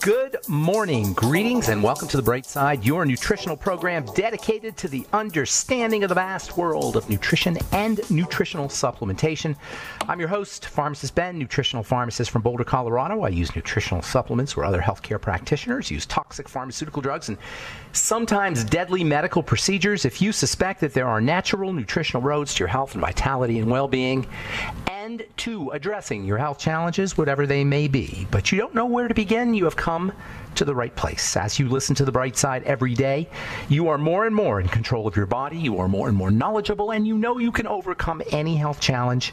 Good morning, greetings, and welcome to The Bright Side, your nutritional program dedicated to the understanding of the vast world of nutrition and nutritional supplementation. I'm your host, Pharmacist Ben, nutritional pharmacist from Boulder, Colorado. I use nutritional supplements where other healthcare practitioners use toxic pharmaceutical drugs and sometimes deadly medical procedures. If you suspect that there are natural nutritional roads to your health and vitality and well-being, and to addressing your health challenges, whatever they may be, but you don't know where to begin, you have come to the right place. As you listen to The Bright Side every day, you are more and more in control of your body, you are more and more knowledgeable, and you know you can overcome any health challenge.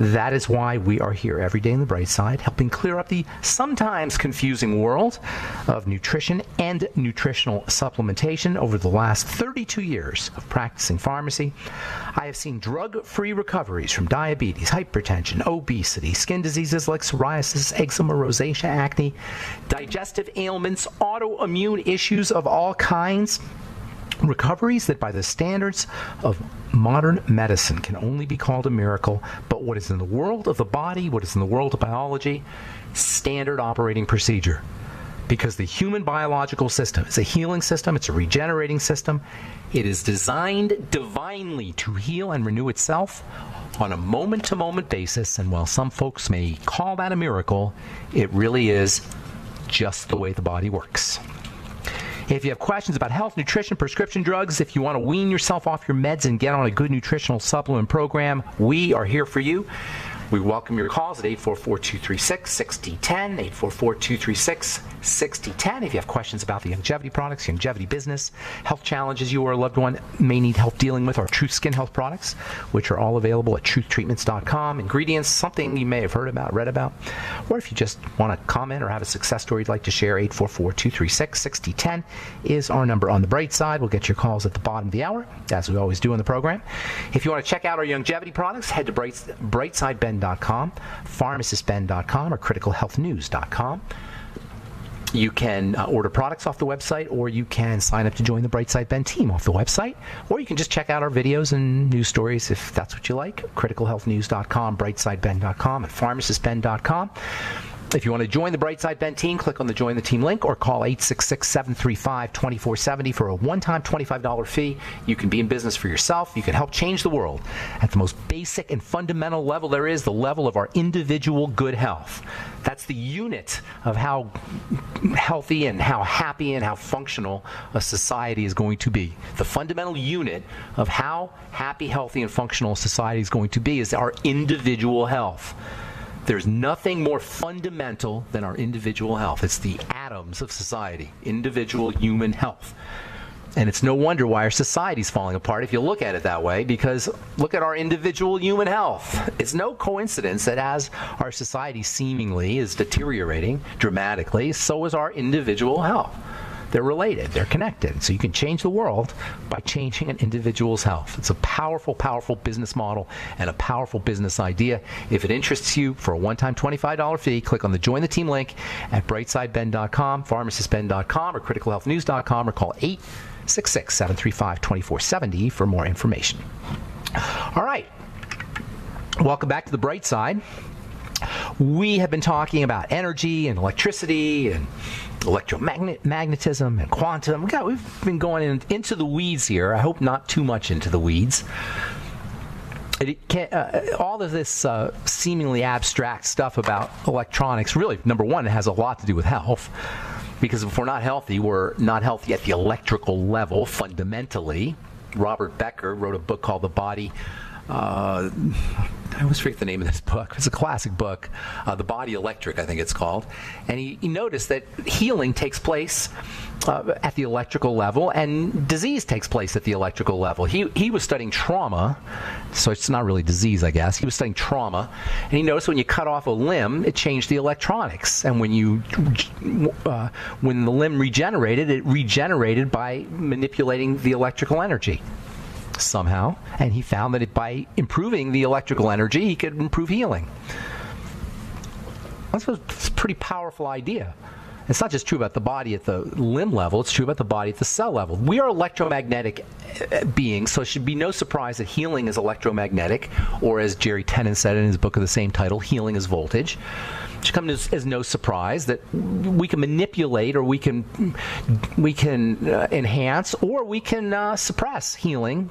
That is why we are here every day in The Bright Side, helping clear up the sometimes confusing world of nutrition and nutritional supplementation. Over the last 32 years of practicing pharmacy, I have seen drug-free recoveries from diabetes, hypertension, obesity, skin diseases like psoriasis, eczema, rosacea, acne, digestive ailments, autoimmune issues of all kinds. Recoveries that by the standards of modern medicine can only be called a miracle, but what is in the world of the body, what is in the world of biology, standard operating procedure. Because the human biological system is a healing system, it's a regenerating system. It is designed divinely to heal and renew itself on a moment-to-moment basis, and while some folks may call that a miracle, it really is just the way the body works. If you have questions about health, nutrition, prescription drugs, if you want to wean yourself off your meds and get on a good nutritional supplement program, we are here for you. We welcome your calls at 844-236-6010, 844-236-6010. If you have questions about the longevity products, longevity business, health challenges you or a loved one may need help dealing with, our Truth Skin Health products, which are all available at truthtreatments.com. Ingredients, something you may have heard about, read about, or if you just want to comment or have a success story you'd like to share, 844-236-6010 is our number on The Bright Side. We'll get your calls at the bottom of the hour, as we always do in the program. If you want to check out our longevity products, head to brightsideben.com, pharmacistben.com, or criticalhealthnews.com. You can order products off the website, or you can sign up to join the Brightside Ben team off the website, or you can just check out our videos and news stories if that's what you like. criticalhealthnews.com, brightsideben.com, and pharmacistben.com. If you want to join the Brightside Ben team, click on the Join the Team link or call 866-735-2470 for a one-time $25 fee. You can be in business for yourself. You can help change the world at the most basic and fundamental level there is, the level of our individual good health. That's the unit of how healthy and how happy and how functional a society is going to be. The fundamental unit of how happy, healthy, and functional a society is going to be is our individual health. There's nothing more fundamental than our individual health. It's the atoms of society, individual human health. And it's no wonder why our society's falling apart if you look at it that way, because look at our individual human health. It's no coincidence that as our society seemingly is deteriorating dramatically, so is our individual health. They're related. They're connected. So you can change the world by changing an individual's health. It's a powerful, powerful business model and a powerful business idea. If it interests you, for a one-time $25 fee, click on the Join the Team link at brightsideben.com, pharmacistben.com, or criticalhealthnews.com, or call 866-735-2470 for more information. All right. Welcome back to The Bright Side. We have been talking about energy and electricity and electromagnetism and quantum. We've been going into the weeds here. I hope not too much into the weeds. All of this seemingly abstract stuff about electronics, really, number one, it has a lot to do with health. Because if we're not healthy at the electrical level, fundamentally. Robert Becker wrote a book called The Body. I always forget the name of this book. It's a classic book, The Body Electric, I think it's called. And he noticed that healing takes place at the electrical level, and disease takes place at the electrical level. He was studying trauma, so it's not really disease, I guess. He was studying trauma, and he noticed when you cut off a limb, it changed the electronics. And when the limb regenerated, it regenerated by manipulating the electrical energy somehow, and he found that by improving the electrical energy, he could improve healing. That's a pretty powerful idea. It's not just true about the body at the limb level, it's true about the body at the cell level. We are electromagnetic beings, so it should be no surprise that healing is electromagnetic, or as Jerry Tennant said in his book of the same title, Healing is Voltage. It should come as no surprise that we can manipulate, or we can enhance, or we can suppress healing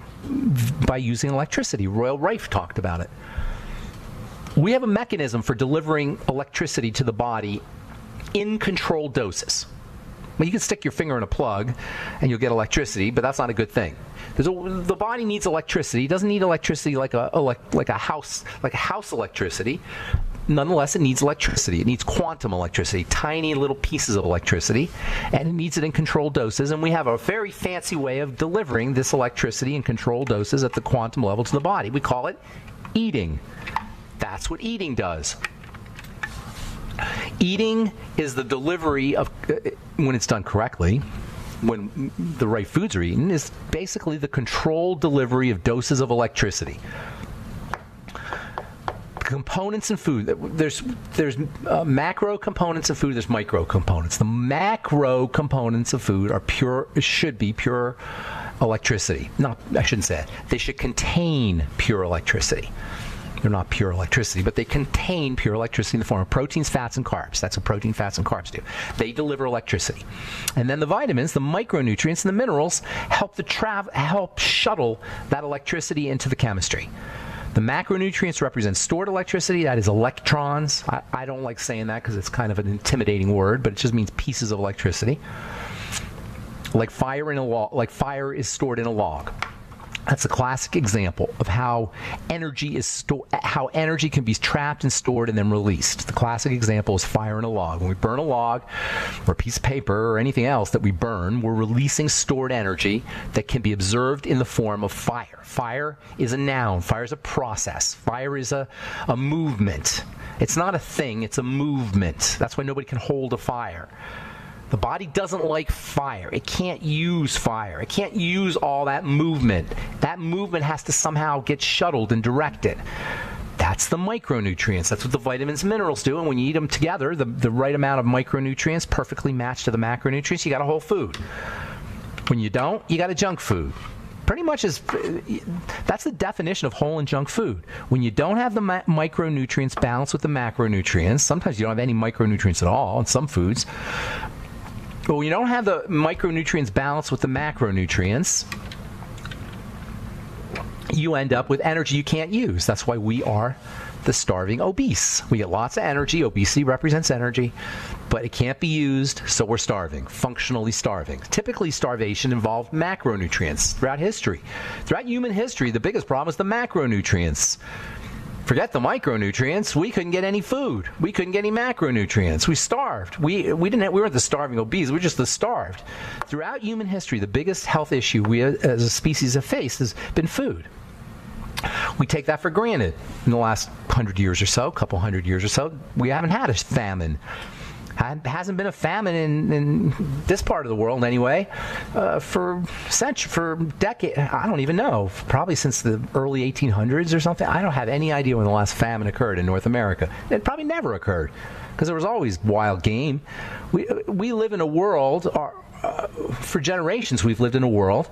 by using electricity. Royal Rife talked about it. We have a mechanism for delivering electricity to the body in controlled doses. Well, you can stick your finger in a plug and you'll get electricity, but that's not a good thing. The body needs electricity. It doesn't need electricity like a house electricity. Nonetheless, it needs electricity. It needs quantum electricity, tiny little pieces of electricity, and it needs it in controlled doses. And we have a very fancy way of delivering this electricity in controlled doses at the quantum level to the body. We call it eating. That's what eating does. Eating is the delivery of, when it's done correctly, when the right foods are eaten, is basically the controlled delivery of doses of electricity. Components in food, there's macro components of food, there's micro components. The macro components of food are should be pure electricity. No, I shouldn't say it. They should contain pure electricity. They're not pure electricity, but they contain pure electricity in the form of proteins, fats, and carbs. That's what protein, fats, and carbs do. They deliver electricity. And then the vitamins, the micronutrients, and the minerals help shuttle that electricity into the chemistry. The macronutrients represent stored electricity. That is electrons. I don't like saying that because it's kind of an intimidating word, but it just means pieces of electricity. Like fire in a log, like fire is stored in a log. That's a classic example of how energy is stored, how energy can be trapped and stored and then released. The classic example is fire in a log. When we burn a log or a piece of paper or anything else that we burn, we're releasing stored energy that can be observed in the form of fire. Fire is a noun. Fire is a process. Fire is a movement. It's not a thing, it's a movement. That's why nobody can hold a fire. The body doesn't like fire. It can't use fire. It can't use all that movement. That movement has to somehow get shuttled and directed. That's the micronutrients. That's what the vitamins and minerals do. And when you eat them together, the right amount of micronutrients perfectly matched to the macronutrients, you got a whole food. When you don't, you got a junk food. Pretty much that's the definition of whole and junk food. When you don't have the micronutrients balanced with the macronutrients, sometimes you don't have any micronutrients at all in some foods. But when you don't have the micronutrients balanced with the macronutrients, you end up with energy you can't use. That's why we are the starving obese. We get lots of energy. Obesity represents energy, but it can't be used, so we're starving, functionally starving. Typically, starvation involved macronutrients throughout history. Throughout human history, the biggest problem is the macronutrients. Forget the micronutrients. We couldn't get any food. We couldn't get any macronutrients. We starved. We weren't the starving obese. We were just the starved. Throughout human history, the biggest health issue we as a species have faced has been food. We take that for granted. In the last 100 years or so, couple hundred years or so, we haven't had a famine. Hasn't been a famine in this part of the world anyway for decades. I don't even know. Probably since the early 1800s or something. I don't have any idea when the last famine occurred in North America. It probably never occurred because there was always wild game. We live in a world. For generations, we've lived in a world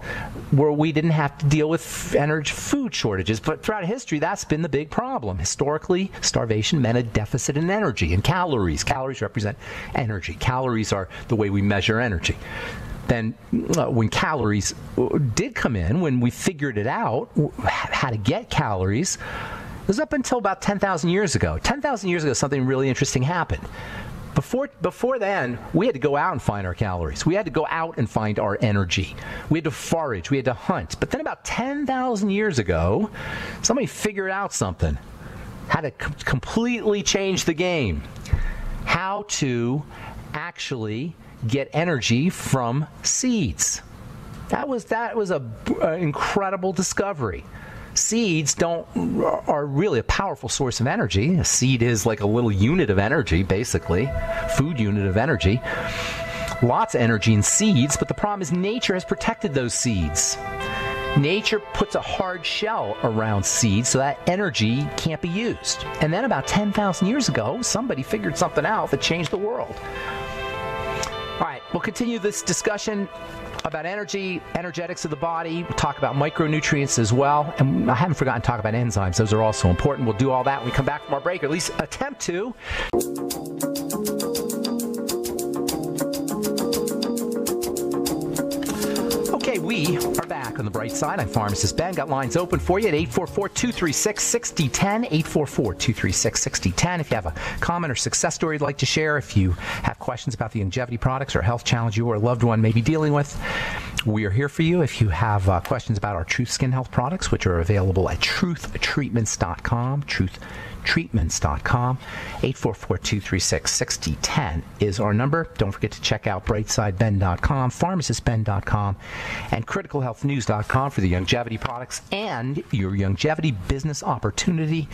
where we didn't have to deal with food shortages. But throughout history, that's been the big problem. Historically, starvation meant a deficit in energy and calories. Calories represent energy. Calories are the way we measure energy. Then when calories did come in, when we figured it out, how to get calories, it was up until about 10,000 years ago. 10,000 years ago, something really interesting happened. Before then, we had to go out and find our calories. We had to go out and find our energy. We had to forage. We had to hunt. But then about 10,000 years ago, somebody figured out something. How to completely change the game. How to actually get energy from seeds. That was an incredible discovery. Seeds are really a powerful source of energy. A seed is like a little unit of energy, basically, food unit of energy. Lots of energy in seeds, but the problem is nature has protected those seeds. Nature puts a hard shell around seeds so that energy can't be used. And then about 10,000 years ago, somebody figured something out that changed the world. We'll continue this discussion about energy, energetics of the body. We'll talk about micronutrients as well. And I haven't forgotten to talk about enzymes. Those are also important. We'll do all that when we come back from our break, or at least attempt to. Okay, we are back on the bright side. I'm Pharmacist Ben. Got lines open for you at 844-236-6010, 844-236-6010. If you have a comment or success story you'd like to share, if you have questions about the longevity products or health challenge you or a loved one may be dealing with, we are here for you. If you have questions about our Truth Skin Health products, which are available at truthtreatments.com, truthtreatments.com, 844-236-6010 is our number. Don't forget to check out brightsideben.com, pharmacistben.com, and criticalhealthnews.com for the longevity products and your longevity business opportunity.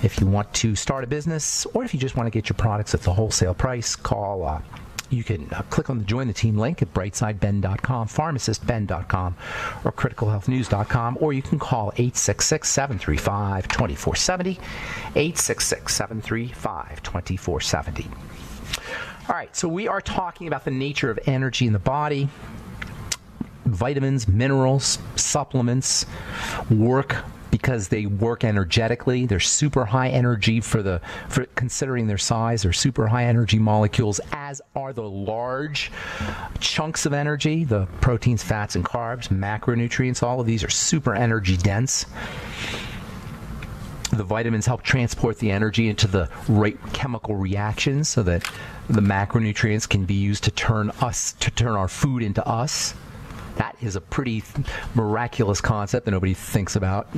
If you want to start a business, or if you just want to get your products at the wholesale price, call you can click on the Join the Team link at brightsideben.com, pharmacistben.com, or criticalhealthnews.com, or you can call 866-735-2470, 866-735-2470. All right, so we are talking about the nature of energy in the body. Vitamins, minerals, supplements work because they work energetically. They're super high energy for considering their size. They're super high energy molecules, as are the large chunks of energy, the proteins, fats, and carbs, macronutrients. All of these are super energy dense. The vitamins help transport the energy into the right chemical reactions so that the macronutrients can be used to turn our food into us. That is a pretty miraculous concept that nobody thinks about,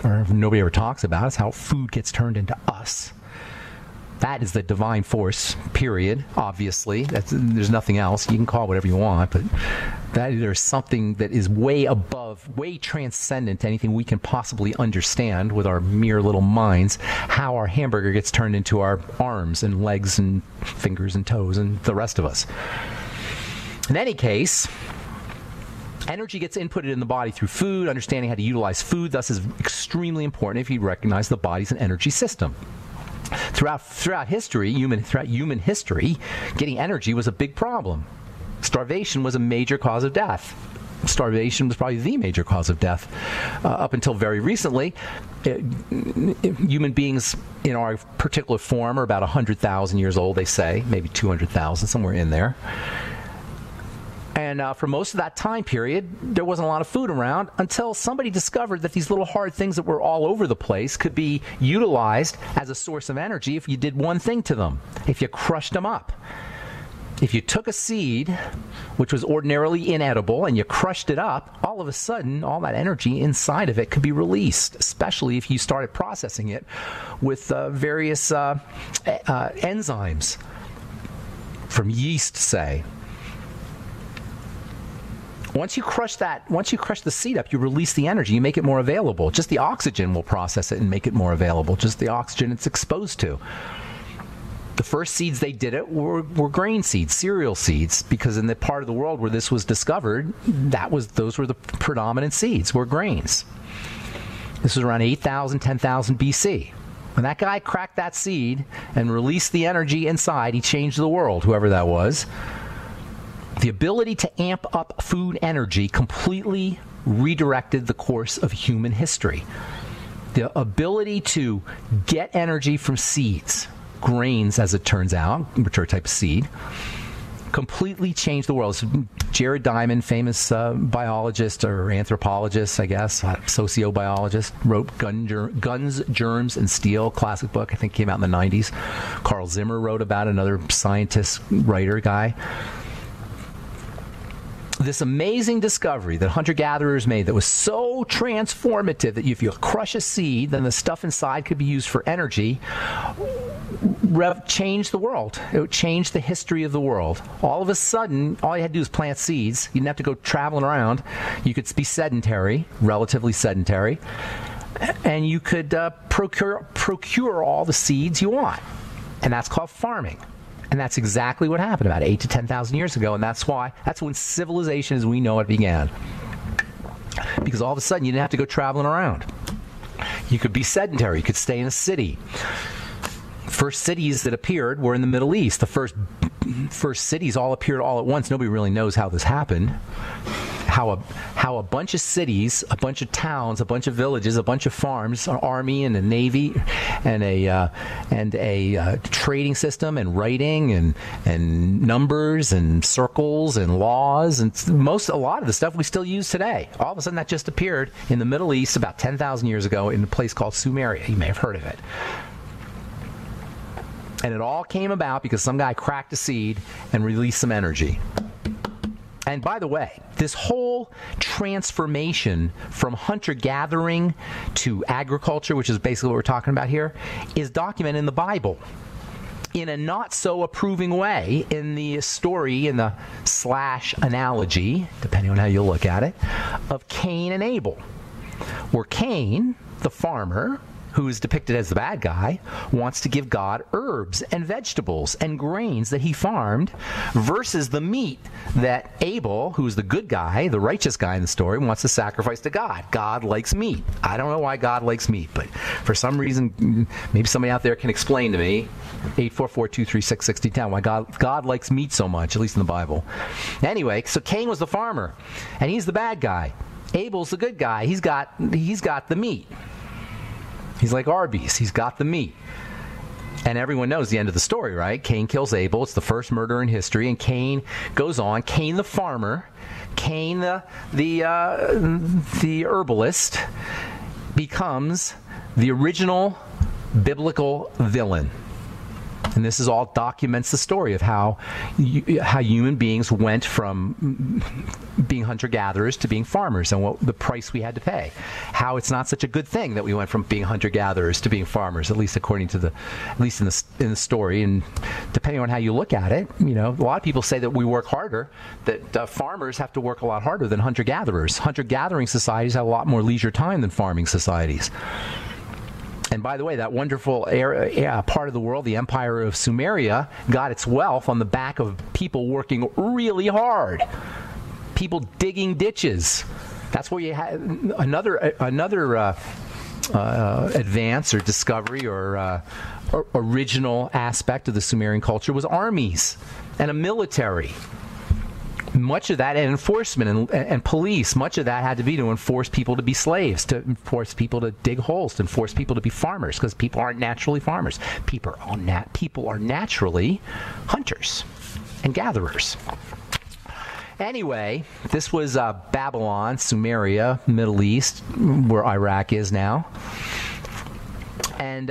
or nobody ever talks about. It's how food gets turned into us. That is the divine force, period, obviously. There's nothing else. You can call it whatever you want, but there's something that is way above, way transcendent to anything we can possibly understand with our mere little minds, how our hamburger gets turned into our arms and legs and fingers and toes and the rest of us. In any case, energy gets inputted in the body through food. Understanding how to utilize food, thus, is extremely important if you recognize the body's an energy system. Throughout human history, getting energy was a big problem. Starvation was a major cause of death. Starvation was probably the major cause of death. Up until very recently, human beings in our particular form are about 100,000 years old, they say, maybe 200,000, somewhere in there. And for most of that time period, there wasn't a lot of food around until somebody discovered that these little hard things that were all over the place could be utilized as a source of energy if you did one thing to them, if you crushed them up. If you took a seed, which was ordinarily inedible, and you crushed it up, all of a sudden, all that energy inside of it could be released, especially if you started processing it with various enzymes, from yeast, say. Once you crush the seed up, you release the energy, you make it more available. Just the oxygen will process it and make it more available, just the oxygen it's exposed to. The first seeds they did it were grain seeds, cereal seeds, because in the part of the world where this was discovered, those were the predominant seeds, were grains. This was around 8,000, 10,000 BC. When that guy cracked that seed and released the energy inside, he changed the world, whoever that was. The ability to amp up food energy completely redirected the course of human history. The ability to get energy from seeds, grains as it turns out, which are a type of seed, completely changed the world. So Jared Diamond, famous biologist or anthropologist, I guess, sociobiologist, wrote Guns, Germs, and Steel, classic book, I think came out in the 90s. Carl Zimmer wrote about it, another scientist, writer guy. This amazing discovery that hunter-gatherers made that was so transformative that if you crush a seed, then the stuff inside could be used for energy, changed the world. It changed the history of the world. All of a sudden, all you had to do was plant seeds. You didn't have to go traveling around. You could be sedentary, relatively sedentary, and you could procure all the seeds you want. And that's called farming. And that's exactly what happened about 8,000 to 10,000 years ago, and that's when civilization as we know it began. Because all of a sudden you didn't have to go traveling around. You could be sedentary. You could stay in a city. First cities that appeared were in the Middle East. The first first cities all appeared all at once. Nobody really knows how this happened. How a bunch of cities, a bunch of towns, a bunch of villages, a bunch of farms, an army and a navy, and a trading system, and writing, and numbers, and circles, and laws, and a lot of the stuff we still use today. All of a sudden, that just appeared in the Middle East about 10,000 years ago in a place called Sumeria. You may have heard of it. And it all came about because some guy cracked a seed and released some energy. And by the way, this whole transformation from hunter-gathering to agriculture, which is basically what we're talking about here, is documented in the Bible in a not-so-approving way in the story, in the / analogy, depending on how you look at it, of Cain and Abel, where Cain, the farmer, who is depicted as the bad guy, wants to give God herbs and vegetables and grains that he farmed, versus the meat that Abel, who's the good guy, the righteous guy in the story, wants to sacrifice to God. God likes meat. I don't know why God likes meat, but for some reason, maybe somebody out there can explain to me, 844-236-6010, why God likes meat so much, at least in the Bible. Anyway, so Cain was the farmer, and he's the bad guy. Abel's the good guy. He's got the meat. He's like Arby's. He's got the meat. And everyone knows the end of the story, right? Cain kills Abel. It's the first murder in history. And Cain goes on. Cain the farmer, Cain the herbalist, becomes the original biblical villain. And this is all documents the story of how human beings went from being hunter-gatherers to being farmers, and what the price we had to pay. How it's not such a good thing that we went from being hunter-gatherers to being farmers, at least according to in the story. And depending on how you look at it, a lot of people say that we work harder, that farmers have to work a lot harder than hunter-gatherers. Hunter-gathering societies have a lot more leisure time than farming societies. And by the way, that wonderful part of the world, the Empire of Sumeria, got its wealth on the back of people working really hard. People digging ditches. That's where you had another advance or discovery or original aspect of the Sumerian culture was armies and a military. Much of that, and enforcement and police, much of that had to be to enforce people to be slaves, to enforce people to dig holes, to enforce people to be farmers, because people aren't naturally farmers. People are naturally hunters and gatherers. Anyway, this was Babylon, Sumeria, Middle East, where Iraq is now. And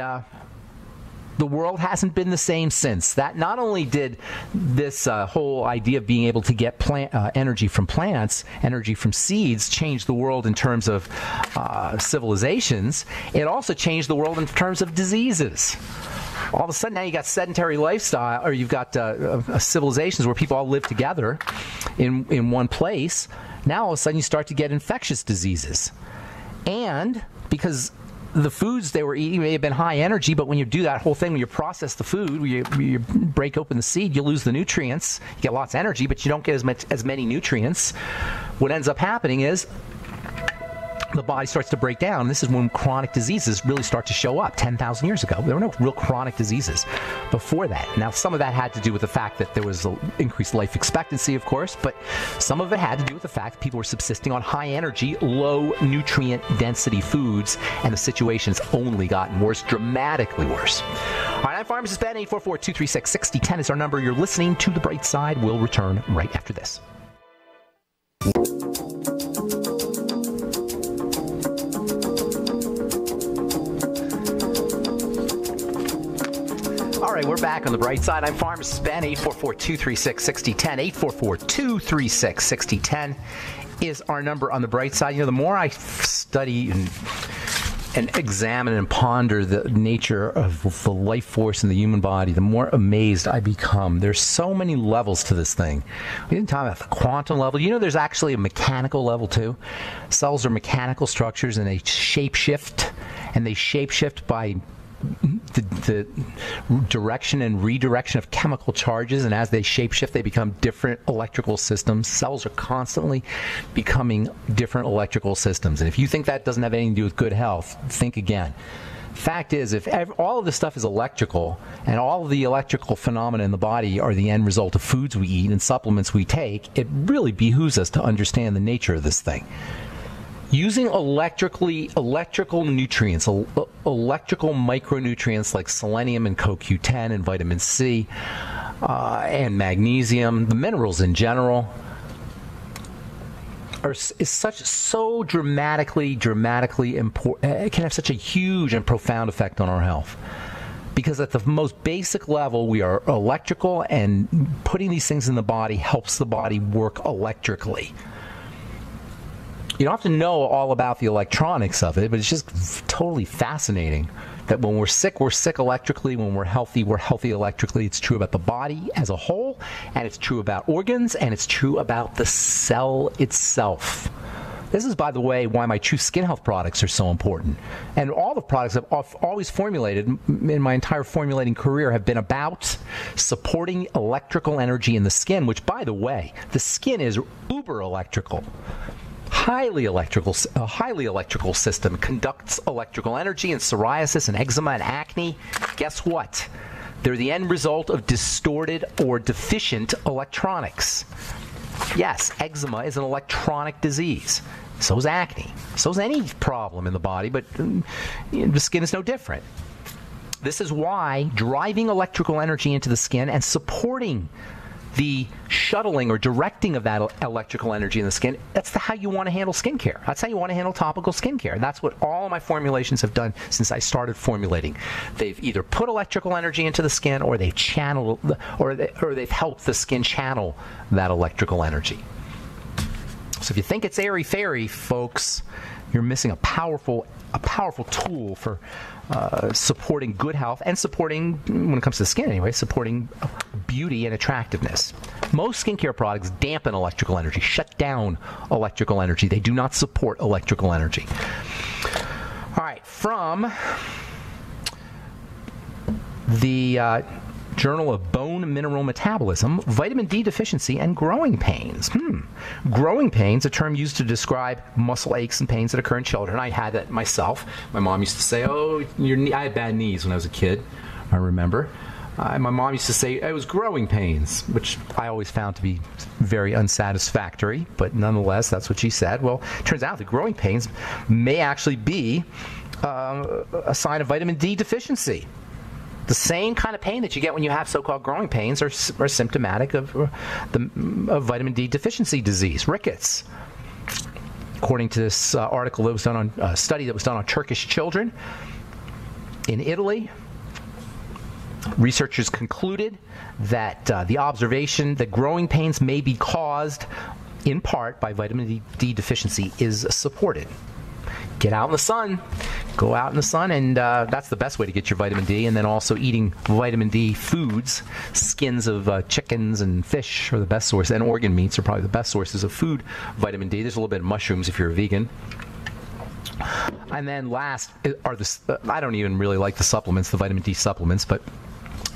the world hasn't been the same since. That not only did this whole idea of being able to get energy from plants, energy from seeds, change the world in terms of civilizations, it also changed the world in terms of diseases. All of a sudden now you got sedentary lifestyle, or you've got civilizations where people all live together in one place. Now all of a sudden you start to get infectious diseases. And because the foods they were eating may have been high energy, but when you do that whole thing, when you process the food, you break open the seed, you lose the nutrients. You get lots of energy, but you don't get as many nutrients. What ends up happening is the body starts to break down. This is when chronic diseases really start to show up. 10,000 years ago, there were no real chronic diseases before that. Now, some of that had to do with the fact that there was increased life expectancy, of course, but some of it had to do with the fact that people were subsisting on high energy, low nutrient density foods, and the situation's only gotten worse, dramatically worse. All right, I'm Pharmacist Ben. 844-236-6010 is our number. You're listening to The Bright Side. We'll return right after this. All right, we're back on The Bright Side. I'm Pharmacist Ben. 844-236-6010. 844-236-6010 is our number on The Bright Side. The more I study and examine and ponder the nature of the life force in the human body, the more amazed I become. There's so many levels to this thing. We didn't talk about the quantum level. There's actually a mechanical level too. Cells are mechanical structures, and they shape-shift, by the direction and redirection of chemical charges, and as they shapeshift, they become different electrical systems. Cells are constantly becoming different electrical systems, and if you think that doesn't have anything to do with good health, think again. Fact is, if all of this stuff is electrical, and all of the electrical phenomena in the body are the end result of foods we eat and supplements we take, it really behooves us to understand the nature of this thing. Using electrical nutrients, electrical micronutrients like selenium and CoQ10 and vitamin C and magnesium, the minerals in general, is so dramatically important. It can have such a huge and profound effect on our health. Because at the most basic level, we are electrical, and putting these things in the body helps the body work electrically. You don't have to know all about the electronics of it, but it's just totally fascinating that when we're sick electrically. When we're healthy electrically. It's true about the body as a whole, and it's true about organs, and it's true about the cell itself. This is, by the way, why my True Skin Health products are so important. And all the products I've always formulated in my entire formulating career have been about supporting electrical energy in the skin, which, by the way, the skin is uber electrical. A highly electrical system conducts electrical energy, and psoriasis and eczema and acne, guess what? They're the end result of distorted or deficient electronics. Yes, eczema is an electronic disease. So is acne. So is any problem in the body, but the skin is no different. This is why driving electrical energy into the skin and supporting the shuttling or directing of that electrical energy in the skin, that's how you want to handle skincare. That's how you want to handle topical skincare. That's what all of my formulations have done since I started formulating. They've either put electrical energy into the skin, or they've channeled, or they've helped the skin channel that electrical energy. So if you think it's airy-fairy, folks, you're missing a powerful tool for supporting good health, and supporting, when it comes to the skin anyway, supporting beauty and attractiveness. Most skincare products dampen electrical energy, shut down electrical energy. They do not support electrical energy. All right, from the Journal of Bone Mineral Metabolism, vitamin D deficiency and growing pains. Growing pains, a term used to describe muscle aches and pains that occur in children. I had that myself. My mom used to say, I had bad knees when I was a kid, I remember. My mom used to say it was growing pains, which I always found to be very unsatisfactory, but nonetheless, that's what she said. Well, it turns out that growing pains may actually be a sign of vitamin D deficiency. The same kind of pain that you get when you have so-called growing pains are symptomatic of vitamin D deficiency disease, rickets. According to this article that was done on a study that was done on Turkish children in Italy, researchers concluded that the observation that growing pains may be caused in part by vitamin D deficiency is supported. Get out in the sun. Go out in the sun, and that's the best way to get your vitamin D. And then also eating vitamin D foods, skins of chickens and fish are the best source, and organ meats are probably the best sources of food vitamin D. There's a little bit of mushrooms if you're a vegan. And then last are I don't even really like the supplements, the vitamin D supplements, but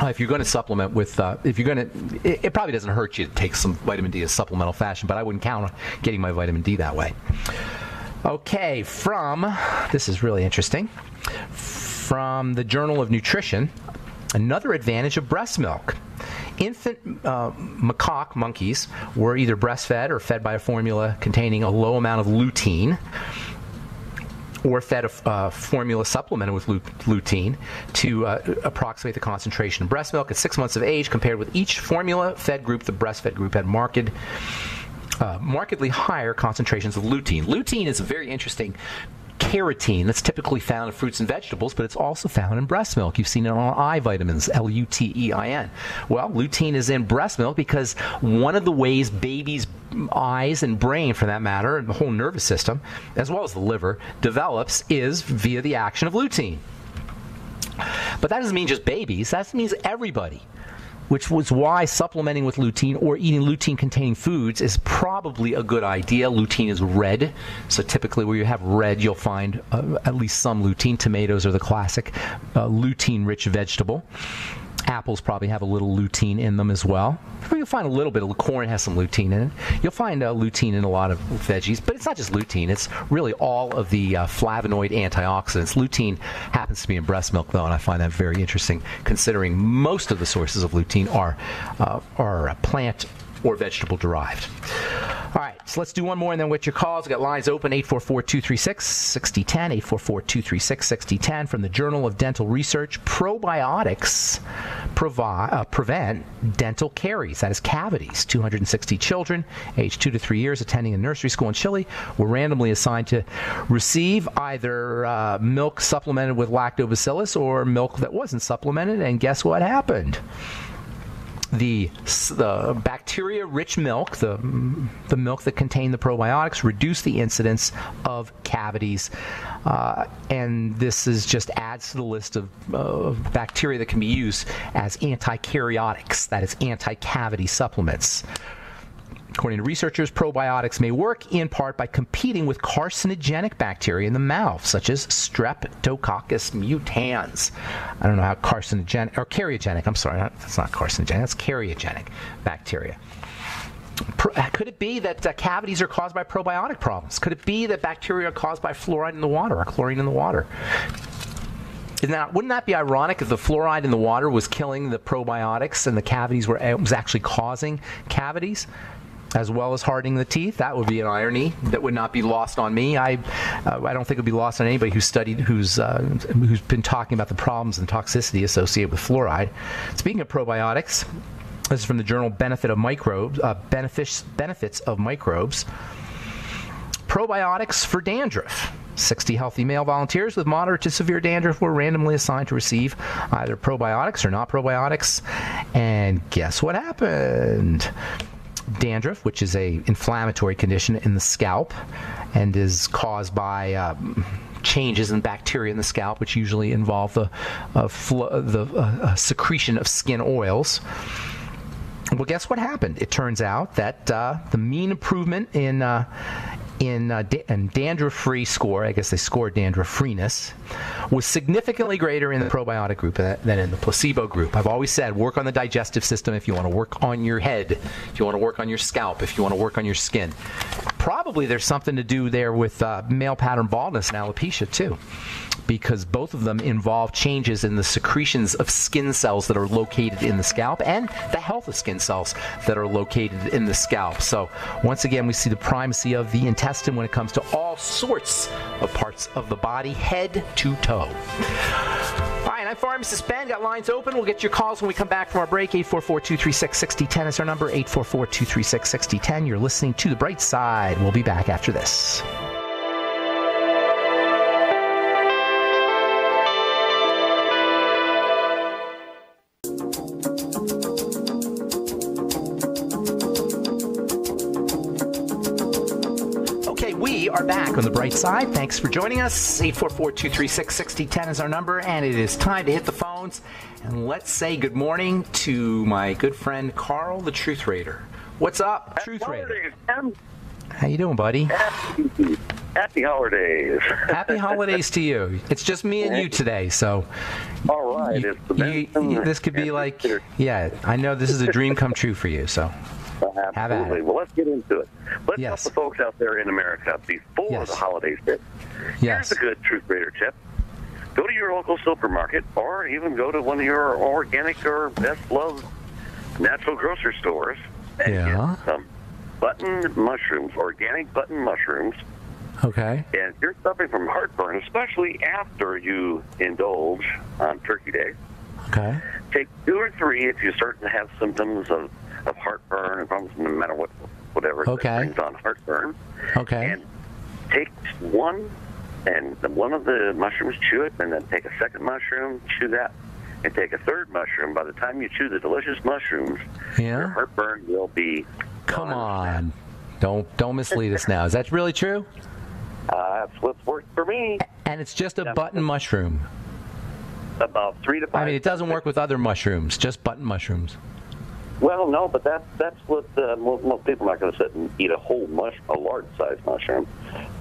if you're going to supplement with, it probably doesn't hurt you to take some vitamin D in a supplemental fashion, but I wouldn't count on getting my vitamin D that way. Okay, this is really interesting, from the Journal of Nutrition, another advantage of breast milk. Infant macaque monkeys were either breastfed or fed by a formula containing a low amount of lutein, or fed a formula supplemented with lutein to approximate the concentration of breast milk at 6 months of age. Compared with each formula-fed group, the breastfed group had markedly higher concentrations of lutein. Lutein is a very interesting carotene that's typically found in fruits and vegetables, but it's also found in breast milk. You've seen it on eye vitamins, Lutein. Well, lutein is in breast milk because one of the ways babies' eyes and brain, for that matter, and the whole nervous system, as well as the liver, develops is via the action of lutein. But that doesn't mean just babies. That means everybody, which was why supplementing with lutein or eating lutein-containing foods is probably a good idea. Lutein is red, so typically where you have red, you'll find at least some lutein. Tomatoes are the classic lutein-rich vegetable. Apples probably have a little lutein in them as well. You'll find a little bit of corn has some lutein in it. You'll find lutein in a lot of veggies, but it's not just lutein. It's really all of the flavonoid antioxidants. Lutein happens to be in breast milk, though, and I find that very interesting, considering most of the sources of lutein are plant or vegetable derived. All right, so let's do one more and then with your calls. We've got lines open, 844-236-6010, 844-236-6010. From the Journal of Dental Research, probiotics prevent dental caries, that is cavities. 260 children aged 2 to 3 years attending a nursery school in Chile were randomly assigned to receive either milk supplemented with lactobacillus or milk that wasn't supplemented, and guess what happened? The bacteria-rich milk, the milk that contained the probiotics, reduced the incidence of cavities, and this just adds to the list of bacteria that can be used as antikaryotics, that is, anti-cavity supplements. According to researchers, probiotics may work in part by competing with carcinogenic bacteria in the mouth, such as Streptococcus mutans. I don't know how carcinogenic, or karyogenic, I'm sorry, that's not carcinogenic, that's karyogenic bacteria. Could it be that cavities are caused by probiotic problems? Could it be that bacteria are caused by fluoride in the water or chlorine in the water? Wouldn't that be ironic if the fluoride in the water was killing the probiotics and the cavities was actually causing cavities, as well as hardening the teeth? That would be an irony that would not be lost on me. I don't think it would be lost on anybody who's been talking about the problems and toxicity associated with fluoride. Speaking of probiotics, this is from the journal Benefits of Microbes. Probiotics for dandruff. 60 healthy male volunteers with moderate to severe dandruff were randomly assigned to receive either probiotics or not probiotics. And guess what happened? Dandruff, which is an inflammatory condition in the scalp and is caused by changes in bacteria in the scalp, which usually involve the secretion of skin oils. Well, guess what happened? It turns out that the mean improvement in dandruff-free score, I guess they scored dandruff-freeness, was significantly greater in the probiotic group than in the placebo group. I've always said, work on the digestive system if you want to work on your head, if you want to work on your scalp, if you want to work on your skin. Probably there's something to do there with male pattern baldness and alopecia too, because both of them involve changes in the secretions of skin cells that are located in the scalp and the health of skin cells that are located in the scalp. So once again, we see the primacy of the intestine when it comes to all sorts of parts of the body, head to toe. All right, I'm Pharmacist Ben. Got lines open. We'll get your calls when we come back from our break. 844-236-6010 is our number. 844-236-6010. You're listening to The Bright Side. We'll be back after this. We are back on The Bright Side. Thanks for joining us. 844-236-6010 is our number, and it is time to hit the phones. And let's say good morning to my good friend Carl, the Truth Raider. What's up, Truth Raider? How you doing, buddy? Happy holidays. Happy holidays to you. It's just me and you today, so... All right. This could be like... Yeah, I know this is a dream come true for you, so... Absolutely. Well, let's get into it. Let's help the folks out there in America before the holidays hit. Here's a good Truth Raider tip. Go to your local supermarket or even go to one of your organic or best-loved natural grocery stores and get some button mushrooms, organic button mushrooms. Okay. And if you're suffering from heartburn, especially after you indulge on Turkey Day, take 2 or 3 if you start to have symptoms of heartburn and problems, no matter whatever that brings on heartburn. And take one of the mushrooms, chew it, and then take a second mushroom, chew that, and take a third mushroom. By the time you chew the delicious mushrooms, your heartburn will be Come on. Don't mislead us now. Is that really true? That's what's worked for me. And it's just a button mushroom. About 3 to 5. I mean, it doesn't work with other mushrooms, just button mushrooms. Well, no, but that's what most people are not going to sit and eat a large-sized mushroom.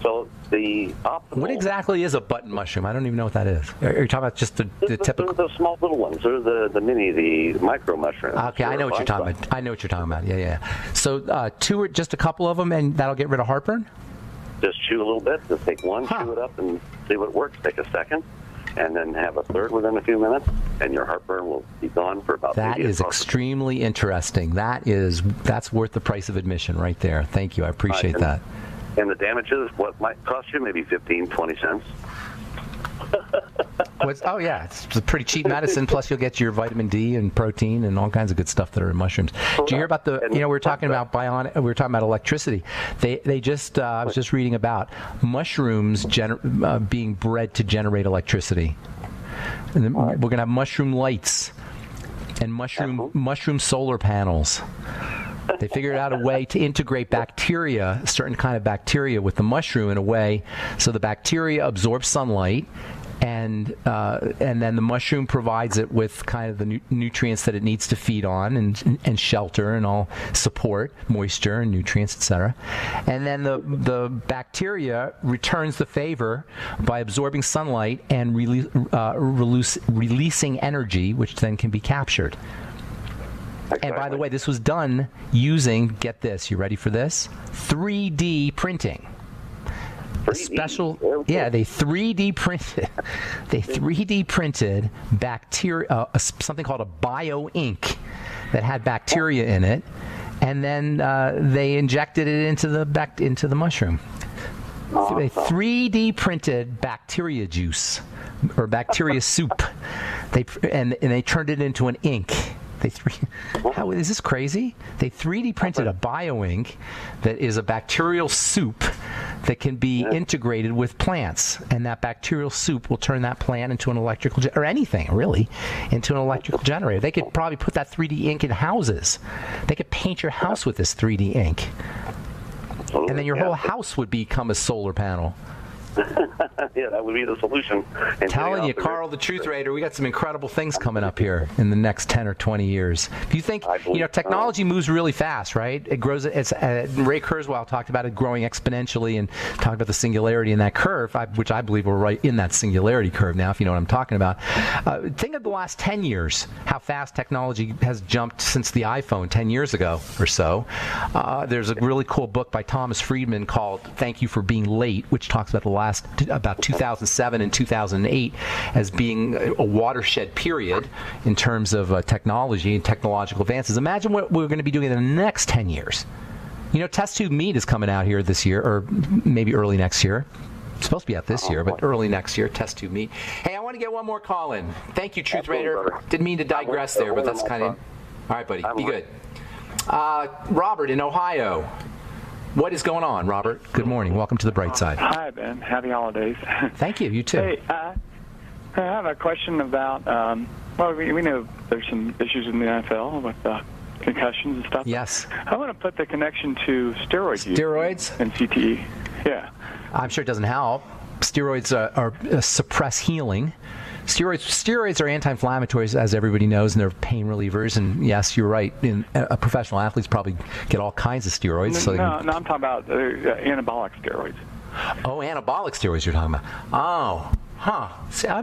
So the optimal... What exactly is a button mushroom? I don't even know what that is. Are you talking about just the typical... They're the small little ones. They're the micro mushrooms. Okay, I know what you're talking about. I know what you're talking about. Yeah. So just a couple of them, and that'll get rid of heartburn? Just chew a little bit. Just take one, chew it up, and see what works. Take a second, and then have a third within a few minutes, and your heartburn will be gone for about... That is extremely interesting. That's worth the price of admission right there. Thank you. I appreciate that. And the damages, what might cost you? Maybe 15, 20 cents. Oh, yeah. It's a pretty cheap medicine, plus you'll get your vitamin D and protein and all kinds of good stuff that are in mushrooms. Did you hear about we were talking about electricity. They just, I was just reading about mushrooms being bred to generate electricity. And then we're going to have mushroom lights and mushroom solar panels. They figured out a way to integrate bacteria, a certain kind of bacteria, with the mushroom in a way so the bacteria absorbs sunlight, and then the mushroom provides it with kind of the nutrients that it needs to feed on and shelter and all support, moisture and nutrients, etc. And then the bacteria returns the favor by absorbing sunlight and releasing energy, which then can be captured. Exactly. And by the way, this was done using, get this, you ready for this? 3D printing. They 3D printed. They 3D printed bacteria, something called a bio ink that had bacteria in it, and then they injected it into the mushroom. They 3D printed bacteria juice or bacteria soup. They turned it into an ink. How is this crazy? They 3D printed a bio-ink that is a bacterial soup that can be integrated with plants, and that bacterial soup will turn that plant into an electrical or anything really into an electrical generator. They could probably put that 3D ink in houses. They could paint your house with this 3D ink, and then your whole house would become a solar panel. Yeah, that would be the solution. Telling you, Carl, the Truth Raider, we got some incredible things coming up here in the next 10 or 20 years. If you think, technology moves really fast, right? It grows. Ray Kurzweil talked about it growing exponentially and talked about the singularity in that curve, which I believe we're right in that singularity curve now, if you know what I'm talking about. Think of the last 10 years, how fast technology has jumped since the iPhone 10 years ago or so. There's a really cool book by Thomas Friedman called Thank You for Being Late, which talks about about 2007 and 2008 as being a watershed period in terms of technology and technological advances. Imagine what we're going to be doing in the next 10 years. Test tube meat is coming out here this year, or maybe early next year. It's supposed to be out this year, but early next year, test tube meat. Hey, I want to get one more call in. Thank you, Truth Raider. Didn't mean to digress there, but that's kind of... All right, buddy. Be good. Robert in Ohio. What is going on, Robert? Good morning. Welcome to the bright side. Hi, Ben. Happy holidays. Thank you. You too. Hey, I have a question about, we know there's some issues in the NFL with concussions and stuff. Yes. I want to put the connection to steroids. Steroids? And CTE. Yeah. I'm sure it doesn't help. Steroids suppress healing. Steroids are anti-inflammatories, as everybody knows, and they're pain relievers. And yes, you're right. Professional athletes probably get all kinds of steroids. No, I'm talking about anabolic steroids. Oh, anabolic steroids you're talking about. Oh, huh. See, I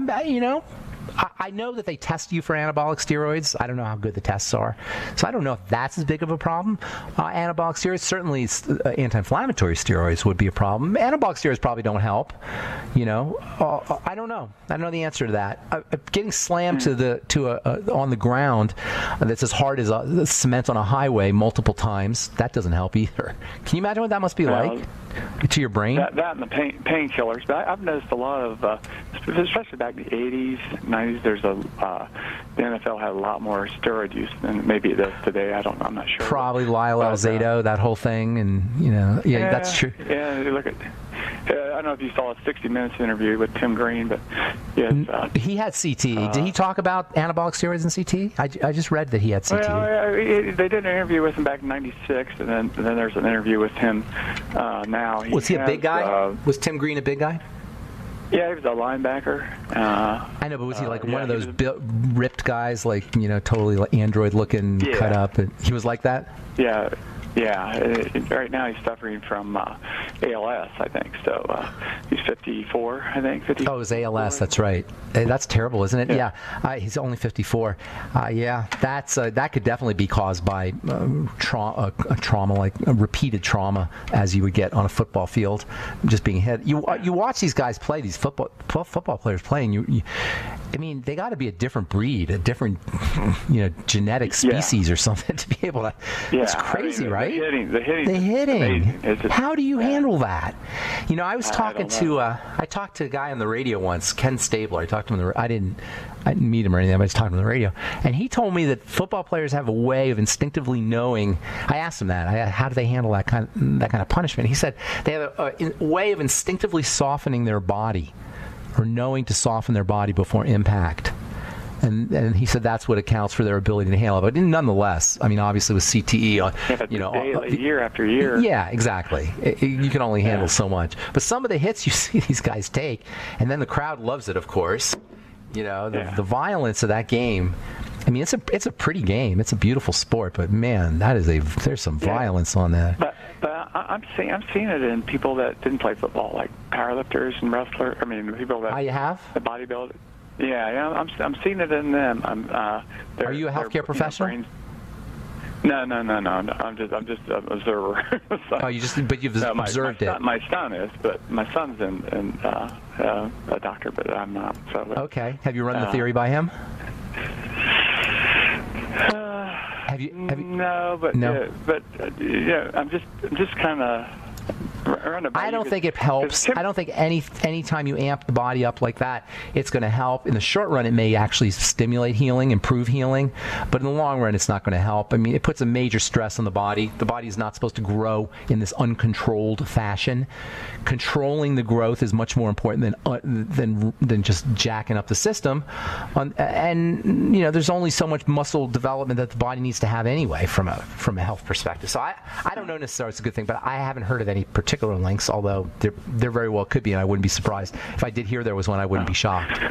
know that they test you for anabolic steroids. I don't know how good the tests are. So I don't know if that's as big of a problem. Anabolic steroids, certainly anti-inflammatory steroids would be a problem. Anabolic steroids probably don't help. I don't know. I don't know the answer to that. Getting slammed on the ground that's as hard as cement on a highway multiple times, that doesn't help either. Can you imagine what that must be like to your brain? That and the painkillers. But I've noticed a lot of, especially back in the 80s, 90s, the NFL had a lot more steroid use than maybe it does today. I'm not sure. Probably Lyle Alzado, that whole thing, and that's true. Yeah, look at. I don't know if you saw a 60 Minutes interview with Tim Green, but yes, he had CTE. Did he talk about anabolic steroids and CTE? I just read that he had CTE. Well, they did an interview with him back in '96, and then there's an interview with him now. Was he a big guy? Was Tim Green a big guy? Yeah, he was a linebacker. I know, but was he like one of those ripped guys, like, totally like android-looking, cut up? And he was like that? Yeah. Right now he's suffering from ALS, I think. So he's 54, I think. 54. Oh, it was ALS. That's right. Hey, that's terrible, isn't it? Yeah. He's only 54. That could definitely be caused by trauma, like a repeated trauma, as you would get on a football field, just being hit. You watch these guys play, these football players playing. I mean, they got to be a different breed, a different, genetic species or something to be able to. Yeah, it's crazy, right? The hitting. How do you handle that? I was talking I talked to a guy on the radio once, Ken Stabler. I talked to him I didn't meet him or anything, but I was talking to him on the radio, and he told me that football players have a way of instinctively knowing. I asked him that. How do they handle that kind of punishment? He said they have a way of instinctively softening their body, or knowing to soften their body before impact. And he said that's what accounts for their ability to handle it. But nonetheless, I mean, obviously with CTE, year after year. Yeah, exactly. You can only handle so much. But some of the hits you see these guys take, and then the crowd loves it, of course. The violence of that game. I mean, it's a pretty game. It's a beautiful sport, but man, there's some violence on that. But I'm seeing it in people that didn't play football, like powerlifters and wrestlers. I mean, people that you have the bodybuilders. Yeah, I'm seeing it in them. Are you a healthcare professional? No. I'm just an observer. So, you've observed it. My son is, but my son's a doctor, but I'm not. So. Okay. Have you run the theory by him? Have you? No, but no. I'm just kind of. I don't think it helps. I don't think any time you amp the body up like that, it's going to help. In the short run, it may actually stimulate healing, improve healing, but in the long run, it's not going to help. I mean, it puts a major stress on the body. The body is not supposed to grow in this uncontrolled fashion. Controlling the growth is much more important than just jacking up the system. And there's only so much muscle development that the body needs to have anyway from a health perspective. So I don't know necessarily it's a good thing, but I haven't heard of any particular links, although there very well could be, and I wouldn't be surprised. If I did hear there was one, I wouldn't be shocked.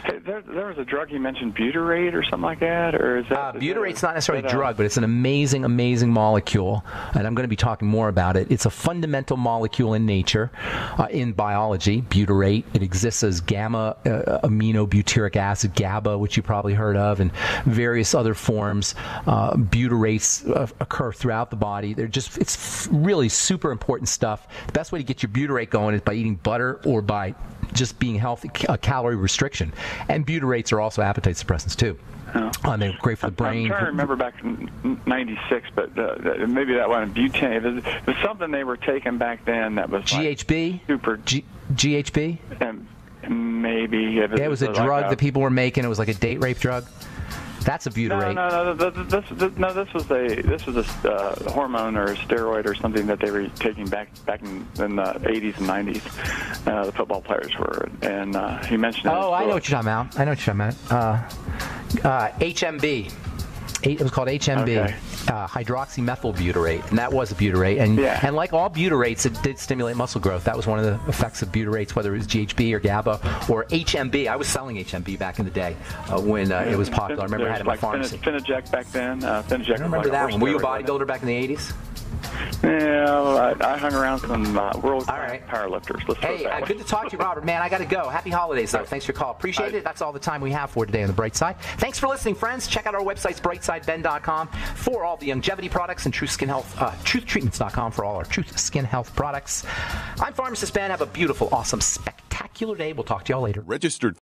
Hey, there was a drug you mentioned, butyrate or something like that, or is that? Butyrate's not necessarily a drug, but it's an amazing molecule, and I'm going to be talking more about it. It's a fundamental molecule in nature, in biology. Butyrate. It exists as gamma aminobutyric acid, GABA, which you probably heard of, and various other forms. Butyrates occur throughout the body. It's really super important stuff. The best way to get your butyrate going is by eating butter or by just being healthy, calorie restriction. And butyrates are also appetite suppressants too. Oh. They're great for the brain. I'm trying to remember back in '96, but maybe that wasn't butane. It was something they were taking back then that was GHB. Like super GHB. And maybe it was a drug that people were making. It was like a date rape drug. That's a butyrate. This was a hormone or a steroid or something that they were taking back in the 80s and 90s. The football players were, and he mentioned. Oh, I know what you're talking about. HMB. It was called HMB. Okay. Hydroxymethylbutyrate, and that was a butyrate. And like all butyrates, it did stimulate muscle growth. That was one of the effects of butyrates, whether it was GHB or GABA or HMB. I was selling HMB back in the day when it was popular. I remember I had it in my pharmacy. Finaject back then. Finaject. I remember that one. Were you a bodybuilder back in the 80s? Yeah, I hung around some world-class powerlifters. Hey, good to talk to you, Robert. Man, I got to go. Happy holidays, though. Thanks for your call. Appreciate it. That's all the time we have for today on The Bright Side. Thanks for listening, friends. Check out our websites, brightsideben.com, for all the longevity products, and truthtreatments.com for all our Truth Skin Health products. I'm Pharmacist Ben. Have a beautiful, awesome, spectacular day. We'll talk to y'all later. Registered